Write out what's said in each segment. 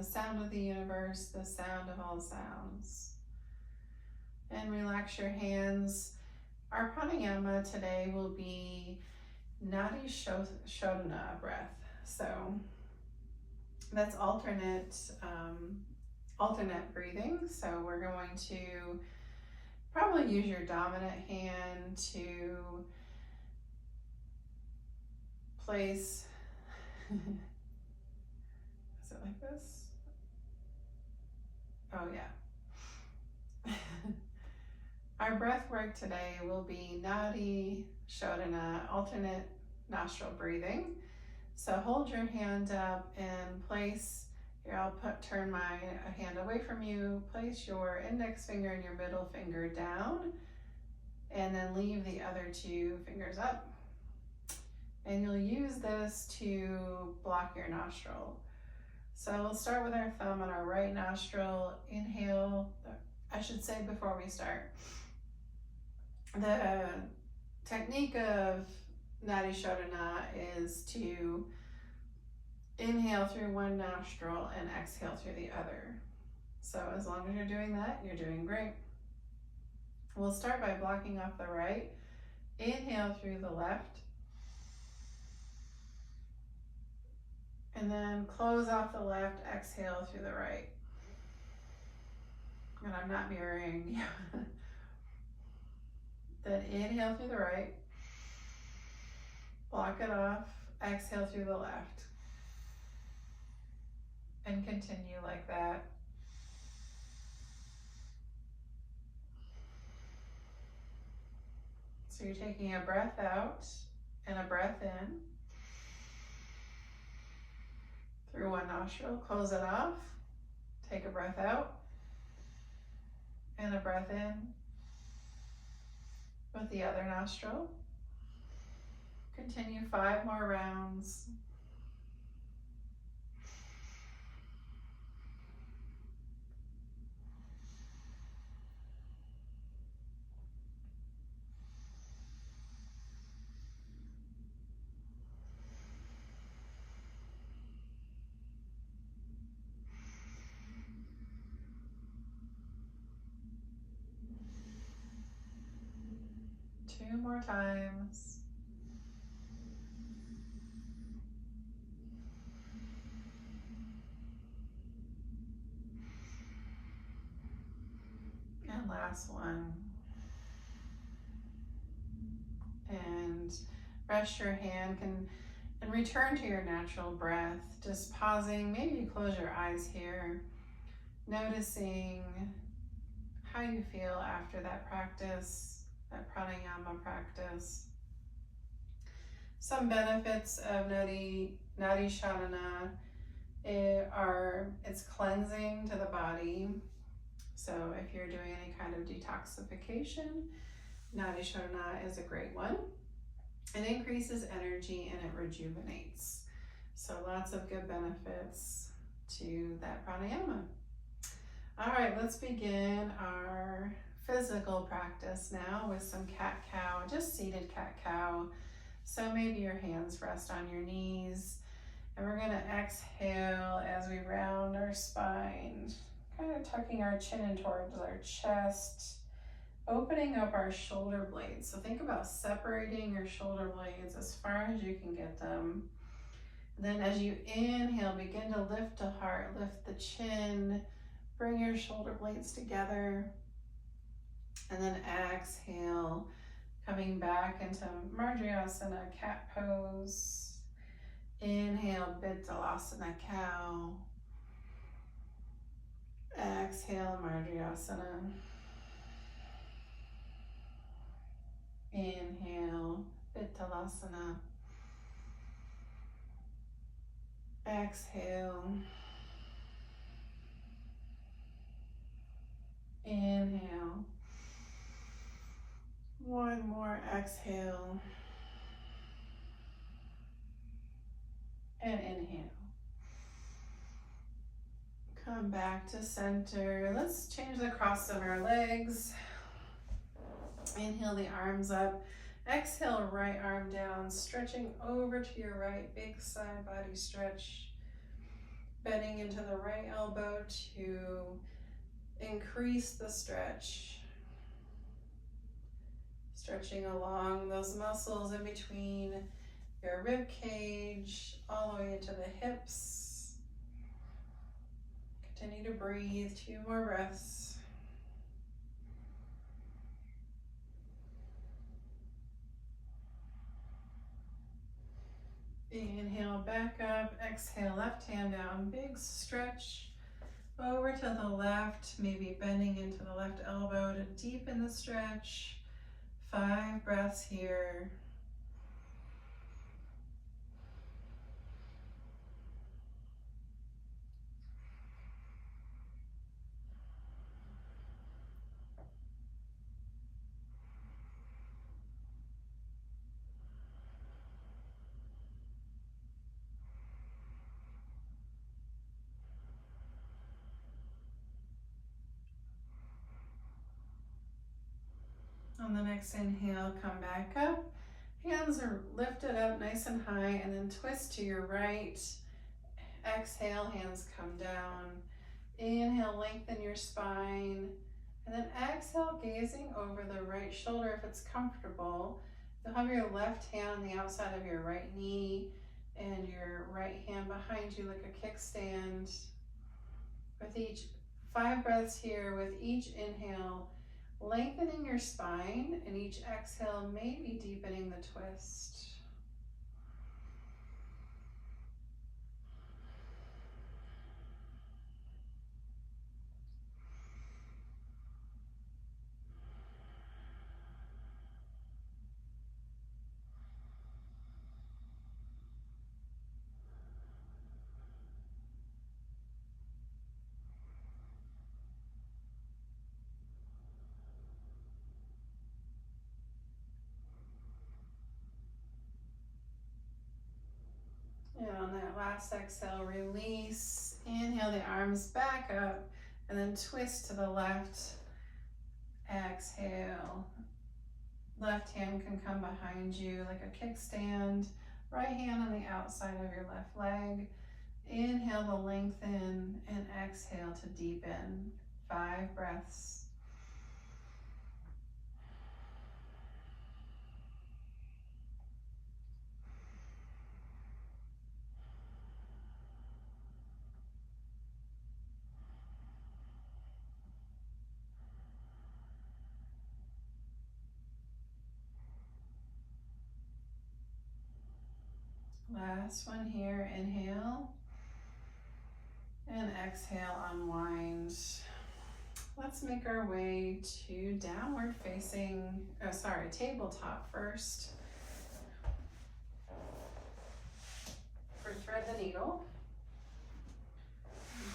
the sound of the universe, the sound of all sounds. And relax your hands. Our pranayama today will be Nadi Shodhana breath. So that's alternate breathing. So we're going to probably use your dominant hand to place, is it like this? Oh yeah. Our breath work today will be Nadi Shodhana, alternate nostril breathing. So hold your hand up and place, here I'll turn my hand away from you, place your index finger and your middle finger down, and then leave the other two fingers up. And you'll use this to block your nostril. So we'll start with our thumb on our right nostril. Inhale, I should say before we start, the technique of Nadi Shodhana is to inhale through one nostril and exhale through the other. So as long as you're doing that, you're doing great. We'll start by blocking off the right. Inhale through the left. And then close off the left, exhale through the right. And I'm not mirroring you. Then inhale through the right. Block it off, exhale through the left. And continue like that. So you're taking a breath out and a breath in through one nostril, close it off, take a breath out and a breath in with the other nostril. Continue 5 more rounds. Two more times. And last one. And rest your hand and return to your natural breath. Just pausing, maybe you close your eyes here, noticing how you feel after that practice, that pranayama practice. Some benefits of Nadi Shodhana it's cleansing to the body. So if you're doing any kind of detoxification, Nadi Shodhana is a great one. It increases energy and it rejuvenates. So lots of good benefits to that pranayama. All right, let's begin our physical practice now with some cat-cow, just seated cat-cow. So maybe your hands rest on your knees. And we're gonna exhale as we round our spine, kind of tucking our chin in towards our chest, opening up our shoulder blades. So think about separating your shoulder blades as far as you can get them. Then as you inhale, begin to lift the heart, lift the chin, bring your shoulder blades together. And then exhale, coming back into Marjriasana, cat pose. Inhale, Bithalasana, cow. Exhale, Marjriasana. Inhale, Bithalasana. Exhale. Inhale. One more exhale. And inhale. Come back to center. Let's change the cross of our legs. Inhale the arms up. Exhale, right arm down, stretching over to your right. Big side body stretch. Bending into the right elbow to increase the stretch. Stretching along those muscles in between your rib cage, all the way into the hips. Continue to breathe, 2 more breaths. Inhale, back up, exhale, left hand down, big stretch over to the left, maybe bending into the left elbow to deepen the stretch. 5 breaths here. On the next inhale, come back up. Hands are lifted up nice and high, and then twist to your right. Exhale, hands come down. Inhale, lengthen your spine. And then exhale, gazing over the right shoulder if it's comfortable. You'll have your left hand on the outside of your right knee and your right hand behind you like a kickstand. With each 5 breaths here, with each inhale, lengthening your spine, and each exhale, maybe deepening the twist. And on that last exhale, release. Inhale the arms back up, and then twist to the left. Exhale. Left hand can come behind you like a kickstand. Right hand on the outside of your left leg. Inhale to lengthen, and exhale to deepen. 5 breaths. Last one here, inhale, and exhale, unwind. Let's make our way to downward facing, tabletop first. For thread the needle,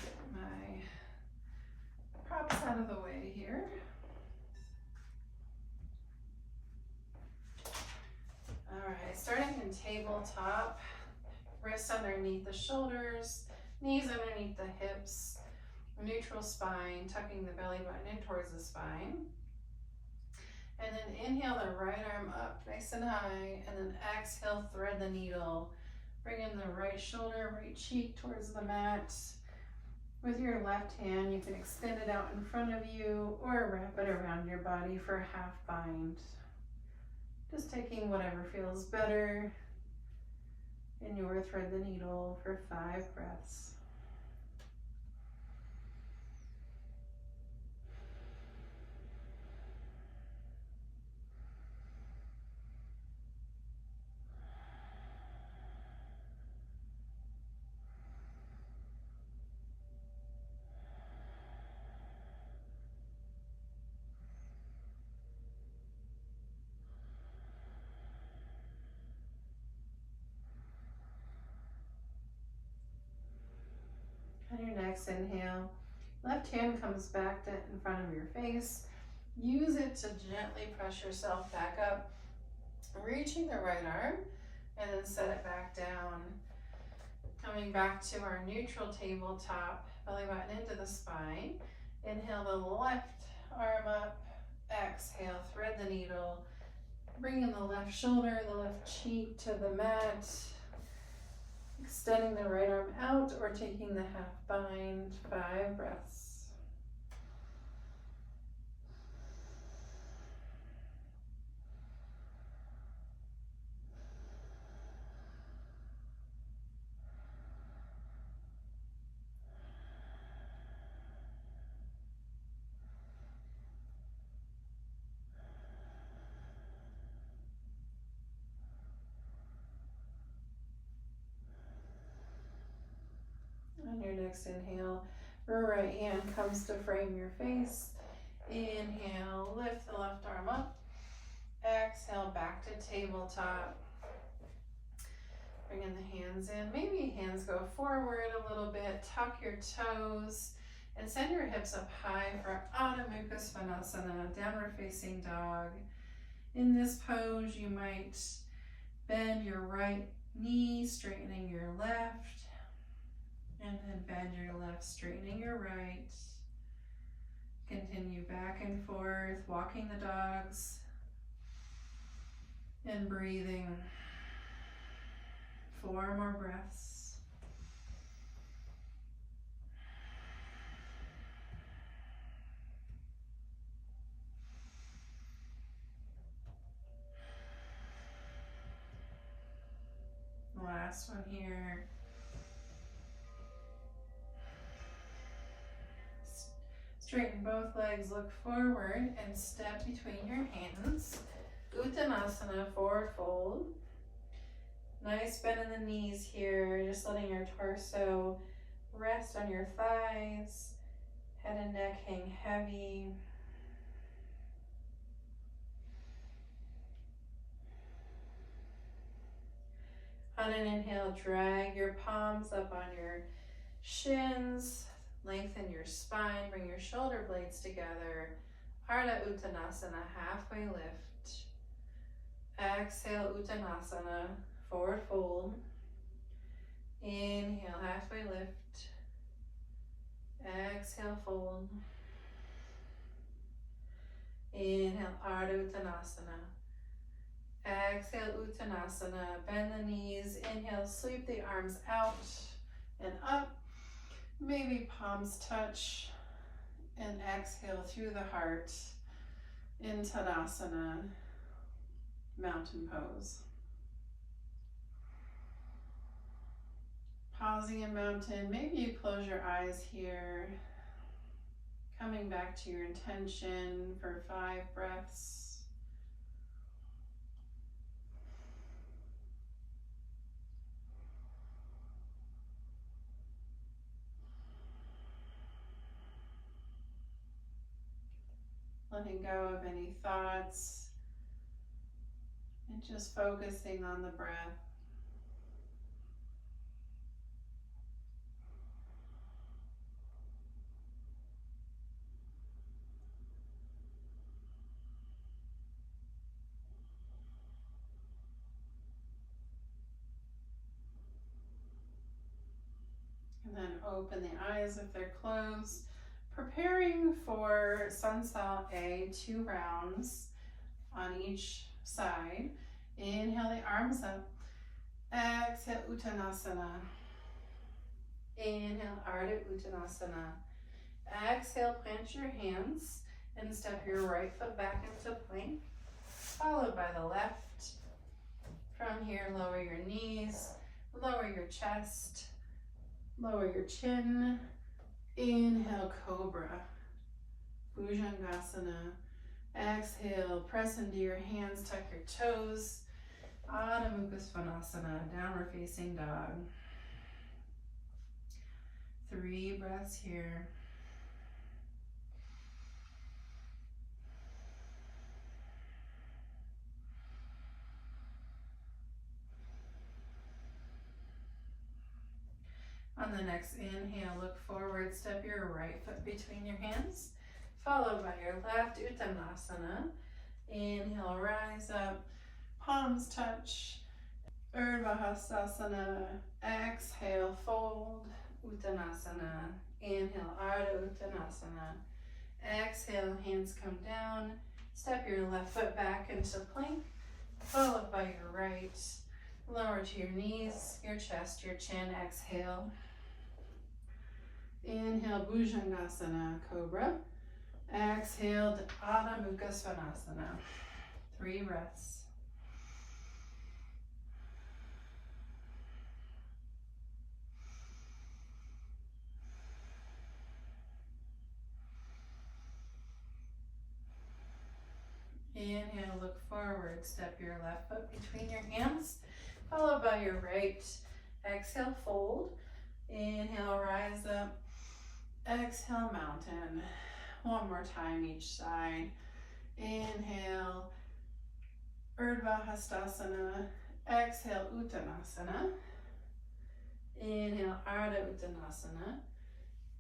get my props out of the way here. All right, starting in tabletop, wrists underneath the shoulders, knees underneath the hips, neutral spine, tucking the belly button in towards the spine. And then inhale the right arm up nice and high, and then exhale, thread the needle. Bring in the right shoulder, right cheek towards the mat. With your left hand, you can extend it out in front of you or wrap it around your body for a half bind. Just taking whatever feels better in your thread the needle for 5 breaths. On your next inhale, left hand comes back in front of your face. Use it to gently press yourself back up, reaching the right arm, and then set it back down. Coming back to our neutral tabletop, belly button into the spine. Inhale the left arm up, exhale, thread the needle. Bring in the left shoulder, the left cheek to the mat. Extending the right arm out or taking the half bind, 5 breaths. On your next inhale, your right hand comes to frame your face. Inhale, lift the left arm up. Exhale, back to tabletop. Bringing the hands in. Maybe hands go forward a little bit. Tuck your toes and send your hips up high for Adho Mukha Svanasana, downward facing dog. In this pose, you might bend your right knee, straightening your left. And then bend your left, straightening your right. Continue back and forth, walking the dogs and breathing. 4 more breaths. Last one here. Straighten both legs, look forward, and step between your hands. Uttanasana, forward fold. Nice bend in the knees here, just letting your torso rest on your thighs. Head and neck hang heavy. On an inhale, drag your palms up on your shins. Lengthen your spine, bring your shoulder blades together. Ardha Uttanasana, halfway lift. Exhale, Uttanasana, forward fold. Inhale, halfway lift. Exhale, fold. Inhale, Ardha Uttanasana. Exhale, Uttanasana. Bend the knees. Inhale, sweep the arms out and up. Maybe palms touch, and exhale through the heart in Tadasana, mountain pose. Pausing in mountain, maybe you close your eyes here, coming back to your intention for 5 breaths. Letting go of any thoughts and just focusing on the breath. And then open the eyes if they're closed. Preparing for Sun Sal A, 2 rounds on each side. Inhale the arms up. Exhale, Uttanasana. Inhale, Ardha Uttanasana. Exhale, plant your hands and step your right foot back into plank, followed by the left. From here, lower your knees, lower your chest, lower your chin. Inhale, Cobra, Bhujangasana. Exhale, press into your hands, tuck your toes. Adho Mukha Svanasana, downward facing dog. 3 breaths here. On the next inhale, look forward, step your right foot between your hands, followed by your left, Uttanasana. Inhale, rise up, palms touch, Urdhva Hastasana. Exhale, fold, Uttanasana. Inhale, Ardha Uttanasana. Exhale, hands come down, step your left foot back into plank, followed by your right. Lower to your knees, your chest, your chin. Exhale. Inhale, Bhujangasana, Cobra. Exhale, Adho Mukha Svanasana. 3 breaths. Inhale, look forward. Step your left foot between your hands, followed by your right. Exhale, fold. Inhale, rise up. Exhale, mountain. One more time each side. Inhale, Urdhva Hastasana. Exhale, Uttanasana. Inhale, Ardha Uttanasana.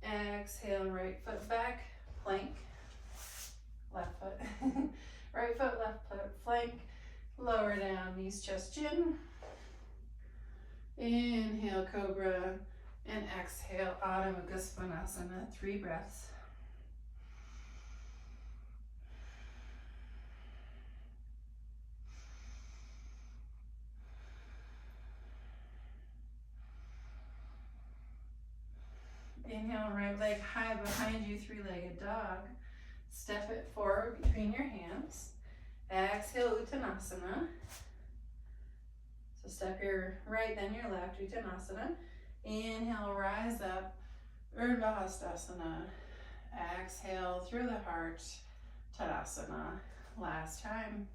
Exhale, right foot back, plank. Left foot. Right foot, left foot, flank. Lower down, knees, chest, chin. Inhale, Cobra. And exhale, Adho Mukha Svanasana. 3 breaths. Inhale, right leg high behind you, 3-legged dog. Step it forward between your hands. Exhale, Uttanasana. So step your right, then your left, Uttanasana. Inhale, rise up, Urdhva Hastasana. Exhale through the heart, Tadasana. Last time.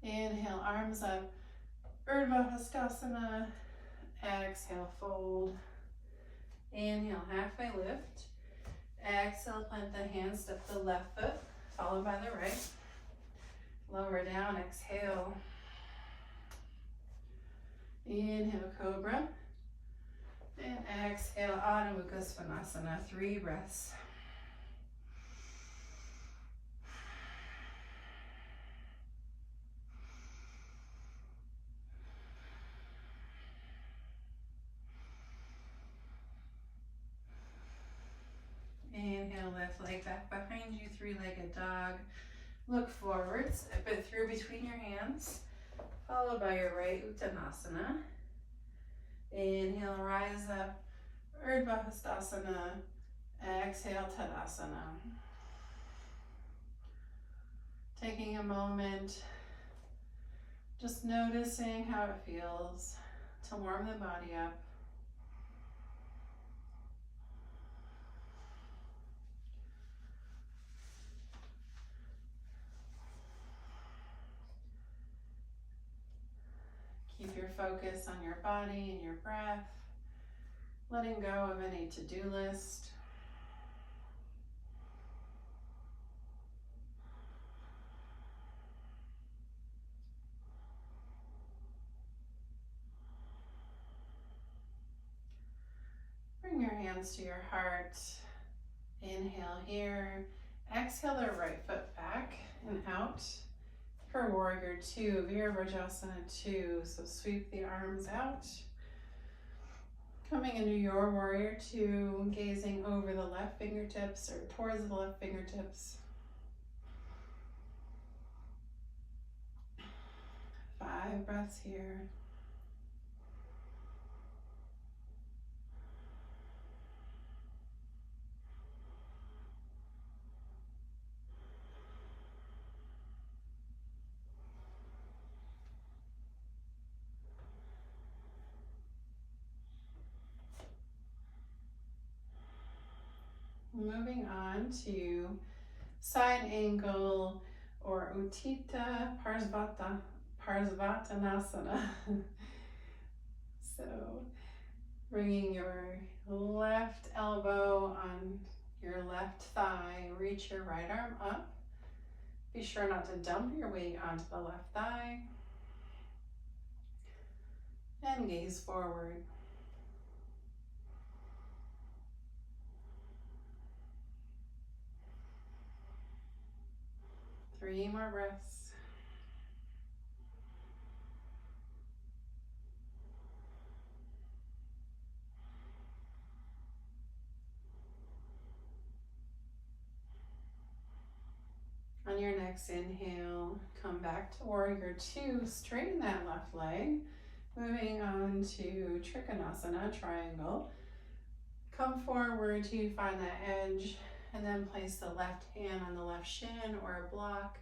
Inhale, arms up, Urdhva Hastasana. Exhale, fold. Inhale, halfway lift. Exhale, plant the hands, step the left foot, followed by the right. Lower down, exhale. Inhale, Cobra. And exhale, Adho Mukha Svanasana. 3 breaths. Inhale, left leg back behind you, 3-legged dog. Look forward, step it through between your hands, followed by your right, Uttanasana. Inhale, rise up, Urdhva Hastasana. Exhale, Tadasana. Taking a moment, just noticing how it feels to warm the body up. Keep your focus on your body and your breath, letting go of any to-do list. Bring your hands to your heart. Inhale here. Exhale the right foot back and out for Warrior 2, Virabhadrasana 2. So sweep the arms out. Coming into your Warrior 2, gazing over the left fingertips or towards the left fingertips. 5 breaths here. Moving on to side angle or Utthita Parsvatanasana. So bringing your left elbow on your left thigh, reach your right arm up. Be sure not to dump your weight onto the left thigh. And gaze forward. Three more breaths. On your next inhale, come back to Warrior 2. Straighten that left leg. Moving on to Trikonasana, triangle. Come forward till you find that edge, and then place the left hand on the left shin or a block.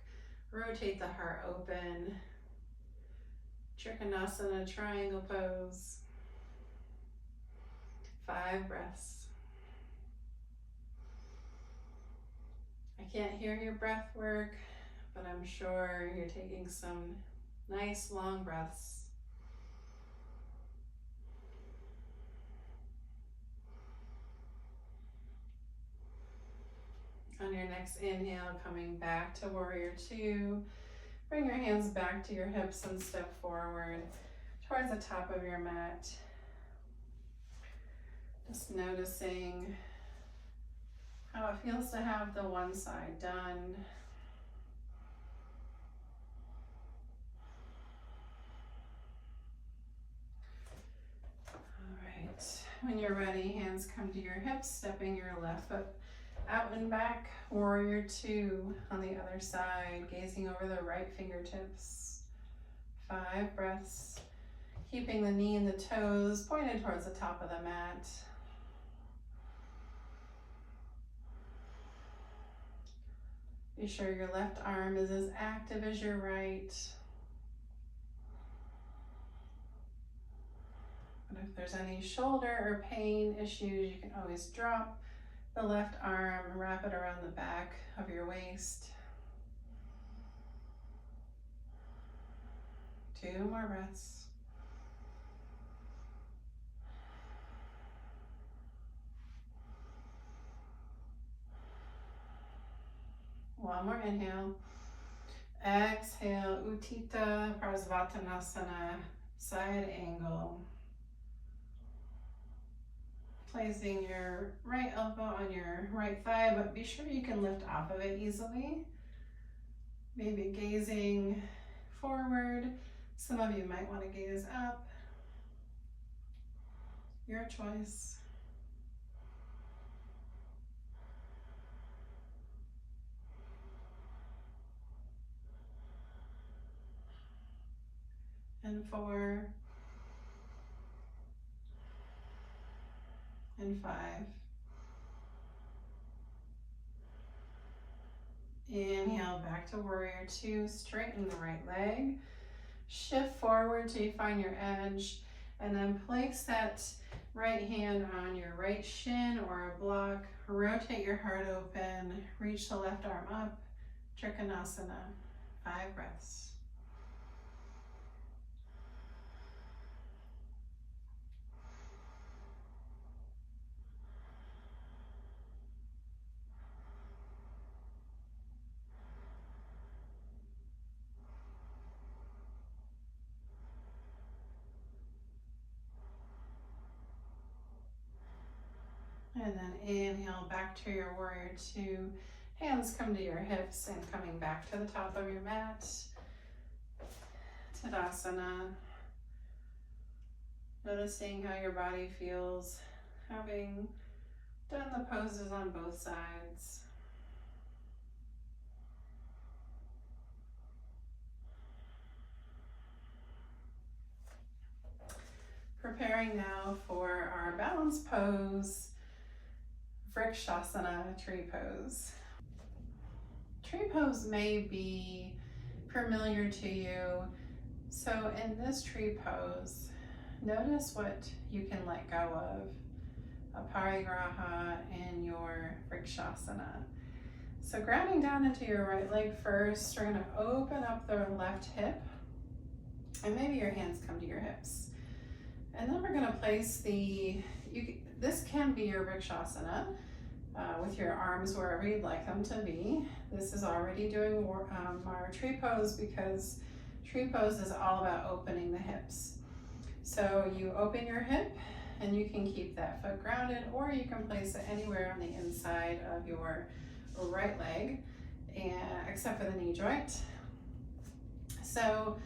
Rotate the heart open. Trikonasana, triangle pose. 5 breaths. I can't hear your breath work, but I'm sure you're taking some nice long breaths. On your next inhale, coming back to warrior 2, bring your hands back to your hips and step forward towards the top of your mat. Just noticing how it feels to have the one side done. All right, when you're ready, hands come to your hips, stepping your left foot out and back. Warrior 2 on the other side, gazing over the right fingertips. 5 breaths, keeping the knee and the toes pointed towards the top of the mat. Be sure your left arm is as active as your right. But if there's any shoulder or pain issues, you can always drop the left arm, wrap it around the back of your waist. 2 more breaths. One more inhale. Exhale, Utthita Prasvartanasana, side angle. Placing your right elbow on your right thigh, but be sure you can lift off of it easily. Maybe gazing forward. Some of you might want to gaze up. Your choice. And 4. And 5. Inhale, back to warrior 2. Straighten the right leg. Shift forward till you find your edge, and then place that right hand on your right shin or a block. Rotate your heart open. Reach the left arm up. Trikonasana. 5 breaths. And then inhale back to your warrior 2. Hands come to your hips and coming back to the top of your mat. Tadasana. Noticing how your body feels, having done the poses on both sides. Preparing now for our balance pose, Vrikshasana, tree pose. Tree pose may be familiar to you. So in this tree pose, notice what you can let go of. Aparigraha in your Vrikshasana. So grounding down into your right leg first, we're going to open up the left hip, and maybe your hands come to your hips. And then we're going to place this can be your Vrikshasana with your arms wherever you'd like them to be. This is already doing our tree pose, because tree pose is all about opening the hips. So you open your hip and you can keep that foot grounded, or you can place it anywhere on the inside of your right leg, except for the knee joint. So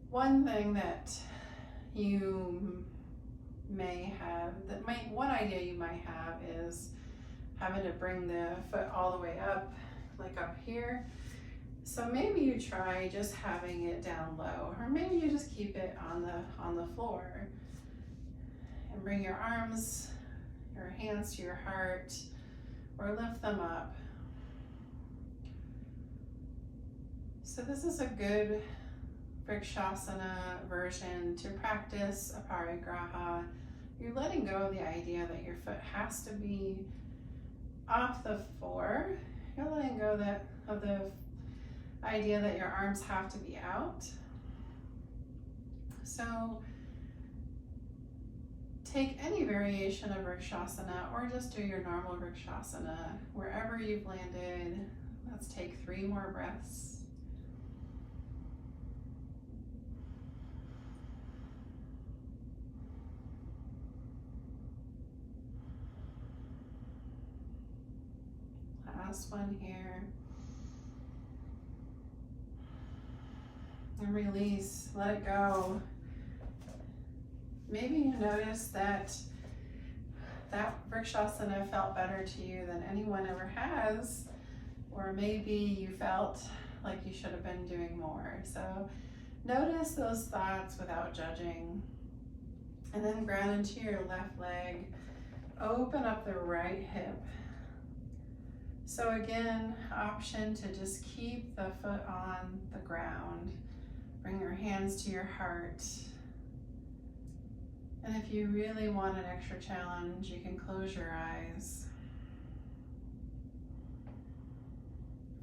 one thing that you may have, one idea you might have is having to bring the foot all the way up, like up here. So maybe you try just having it down low, or maybe you just keep it on the floor and bring your arms, your hands to your heart, or lift them up. So this is a good Vrikshasana version to practice Aparigraha. You're letting go of the idea that your foot has to be off the floor. You're letting go of the idea that your arms have to be out. So take any variation of Vrikshasana or just do your normal Vrikshasana wherever you've landed. Let's take 3 more breaths. Last one here. And release, let it go. Maybe you notice that Vrikshasana felt better to you than anyone ever has, or maybe you felt like you should have been doing more. So notice those thoughts without judging. And then ground into your left leg. Open up the right hip. So again, option to just keep the foot on the ground. Bring your hands to your heart. And if you really want an extra challenge, you can close your eyes.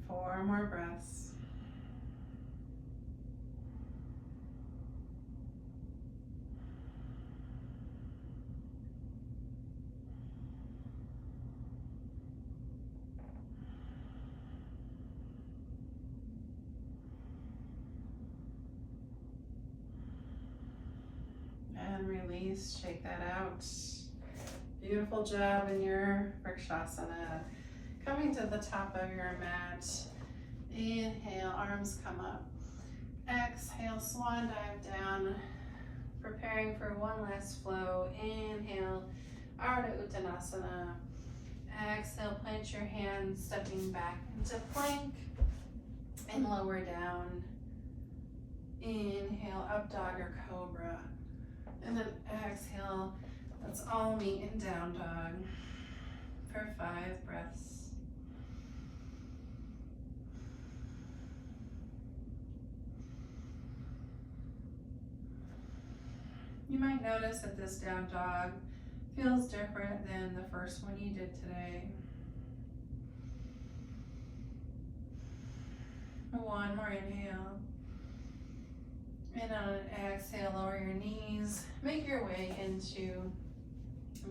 4 more breaths. And release, shake that out. Beautiful job in your Vrikshasana. Coming to the top of your mat. Inhale, arms come up. Exhale, swan dive down. Preparing for one last flow. Inhale, Ardha Uttanasana. Exhale, plant your hands, stepping back into plank and lower down. Inhale, up dog or cobra. And then exhale, let's all meet in down dog for 5 breaths. You might notice that this down dog feels different than the first one you did today. 1 more inhale. And on an exhale, lower your knees. Make your way into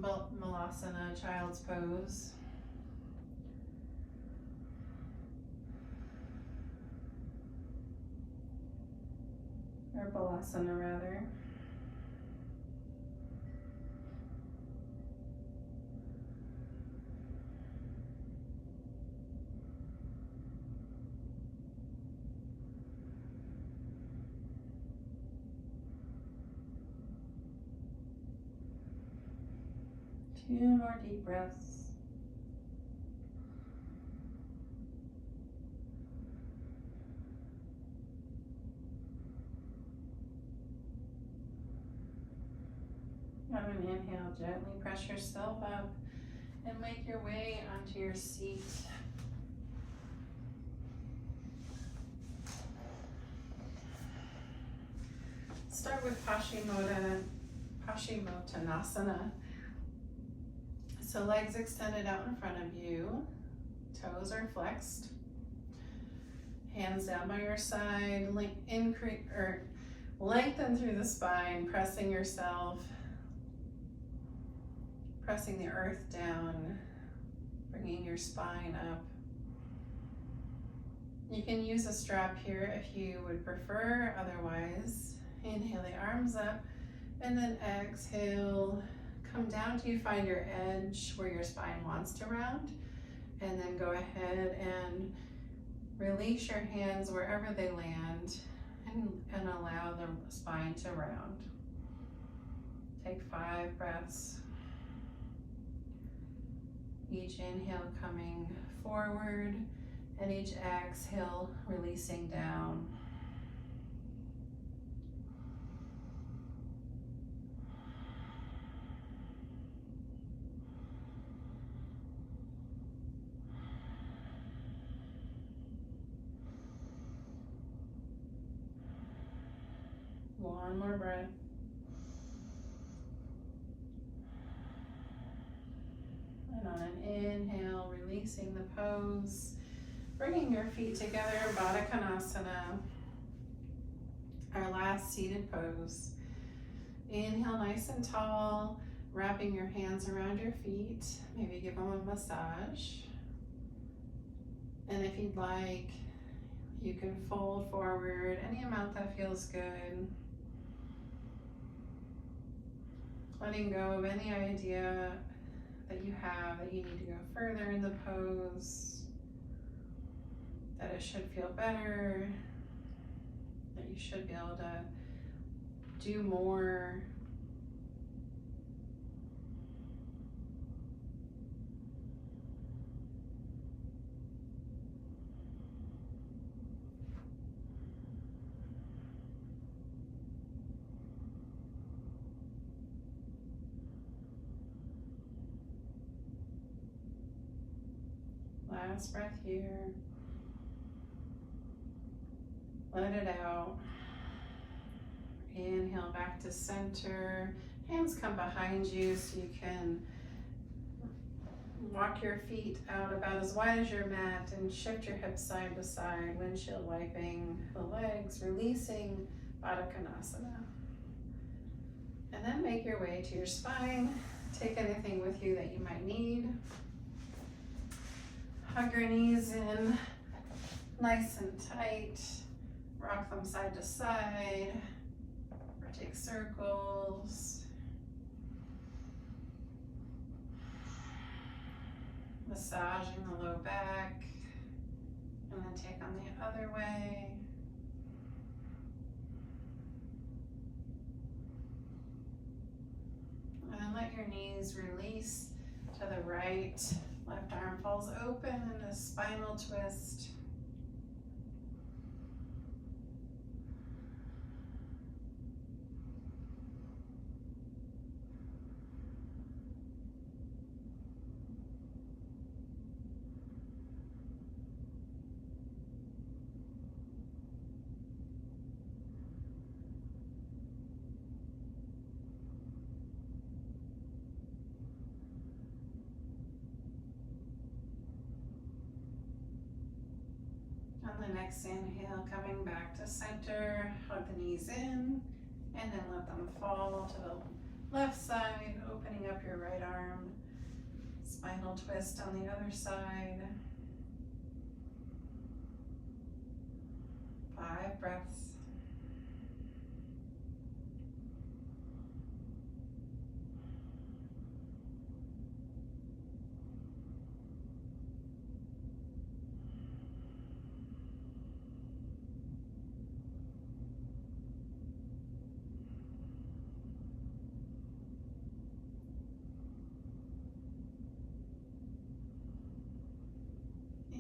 Malasana, child's pose. Or Balasana rather. Two more deep breaths. On an inhale, gently press yourself up and make your way onto your seat. Start with Paschimottanasana. So legs extended out in front of you, toes are flexed, hands down by your side, lengthen through the spine, pressing the earth down, bringing your spine up. You can use a strap here if you would prefer, otherwise inhale the arms up, and then exhale, come down till you find your edge where your spine wants to round, and then go ahead and release your hands wherever they land and allow the spine to round. Take 5 breaths. Each inhale coming forward, And each exhale, releasing down. One more breath. And on an inhale, releasing the pose, bringing your feet together, Baddha Konasana, our last seated pose. Inhale nice and tall, wrapping your hands around your feet, maybe give them a massage. And if you'd like, you can fold forward any amount that feels good. Letting go of any idea that you have that you need to go further in the pose, that it should feel better, that you should be able to do more. Last breath here. Let it out. Inhale back to center. Hands come behind you so you can walk your feet out about as wide as your mat and shift your hips side to side, windshield wiping the legs, releasing Baddha Konasana. And then make your way to your spine. Take anything with you that you might need. Hug your knees in nice and tight. Rock them side to side. Or take circles. Massaging the low back. And then take on the other way. And then let your knees release to the right. Left arm falls open in a spinal twist. On the next inhale, coming back to center, hug the knees in, and then let them fall to the left side, opening up your right arm. Spinal twist on the other side. 5 breaths.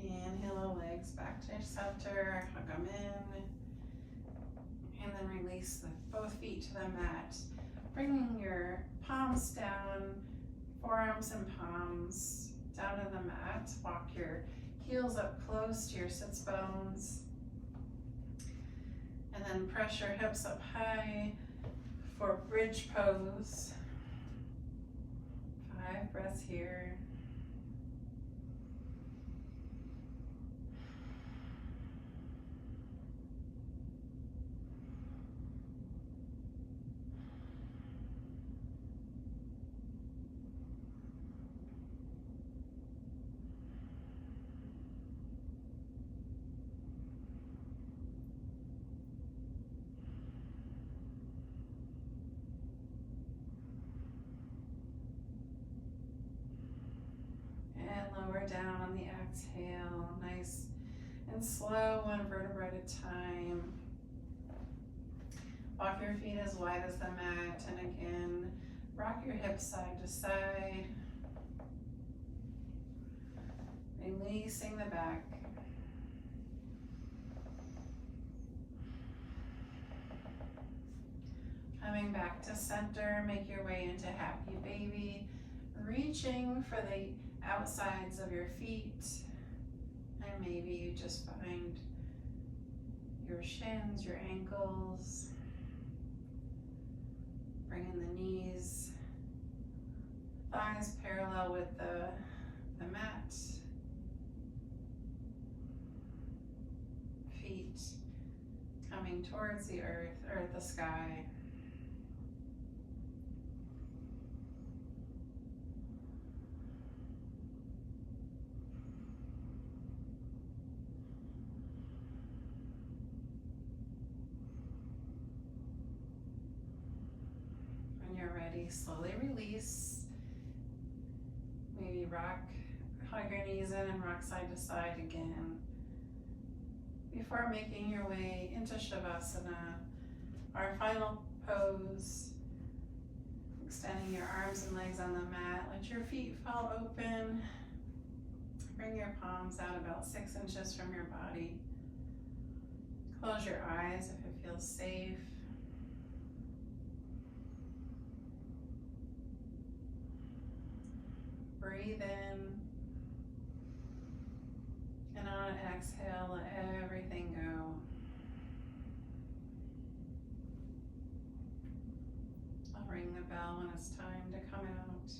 Inhale the legs back to center, hug them in, and then release both feet to the mat. Bringing your palms down, forearms and palms down to the mat. Walk your heels up close to your sits bones. And then press your hips up high for bridge pose. 5 breaths here. Lower down on the exhale, nice and slow, one vertebra at a time. Walk your feet as wide as the mat, and again, rock your hips side to side. Releasing the back. Coming back to center, make your way into happy baby, reaching for the outsides of your feet, and maybe you just find your shins, your ankles, bringing the knees, thighs parallel with the mat, feet coming towards the earth or the sky. When you're ready, slowly release. Maybe hug your knees in and rock side to side again. Before making your way into Shavasana, our final pose, extending your arms and legs on the mat, let your feet fall open. Bring your palms out about 6 inches from your body. Close your eyes if it feels safe. Breathe in, and on an exhale, let everything go. I'll ring the bell when it's time to come out.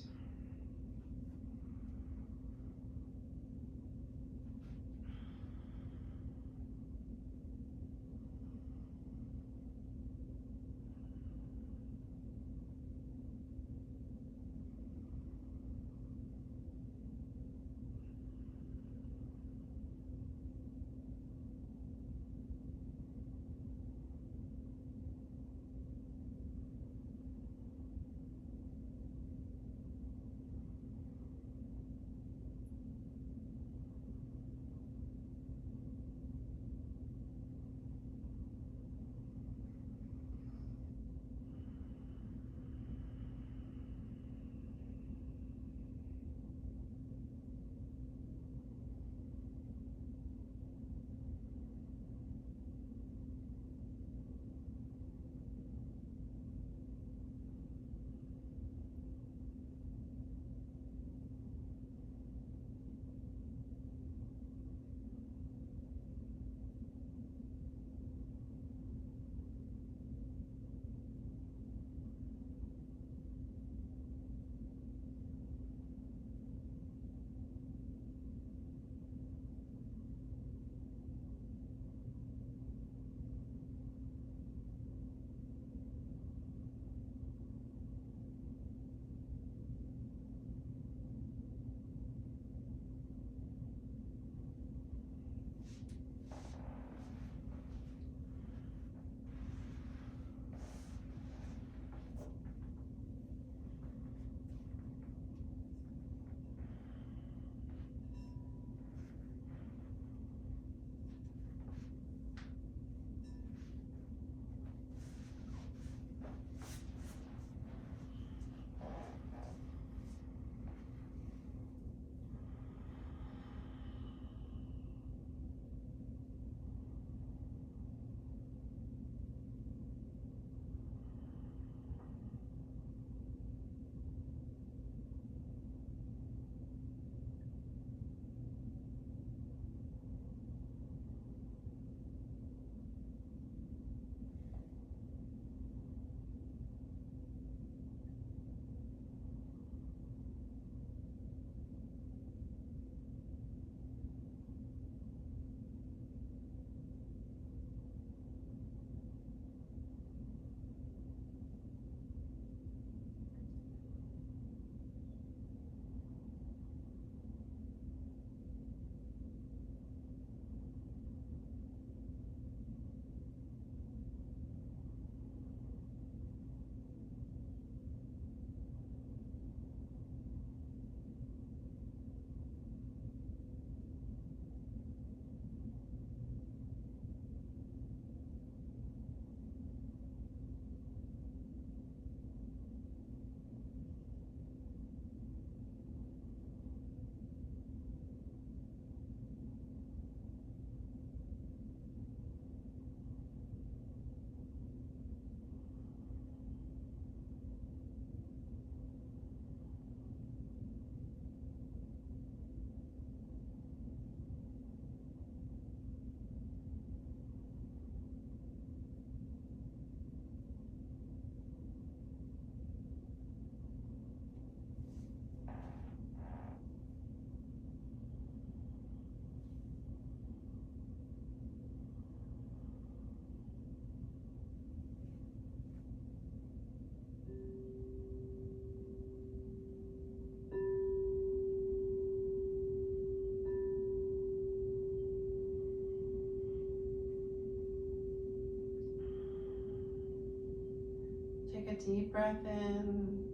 a deep breath in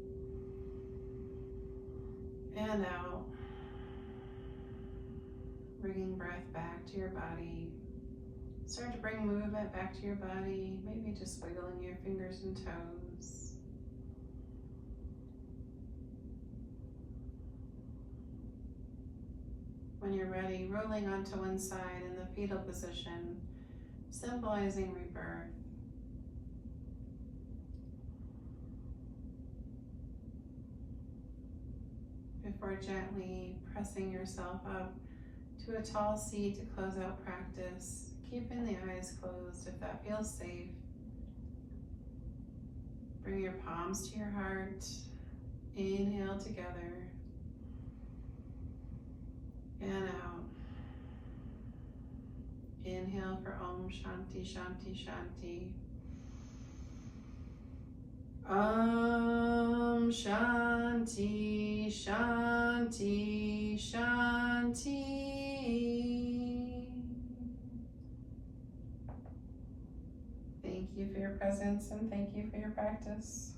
and out. Bringing breath back to your body. Start to bring movement back to your body, maybe just wiggling your fingers and toes. When you're ready, rolling onto one side in the fetal position, symbolizing rebirth. Before gently pressing yourself up to a tall seat to close out practice, keeping the eyes closed if that feels safe. Bring your palms to your heart. Inhale together and out. Inhale for Om Shanti Shanti Shanti. Om Shanti Shanti Shanti. Thank you for your presence and thank you for your practice.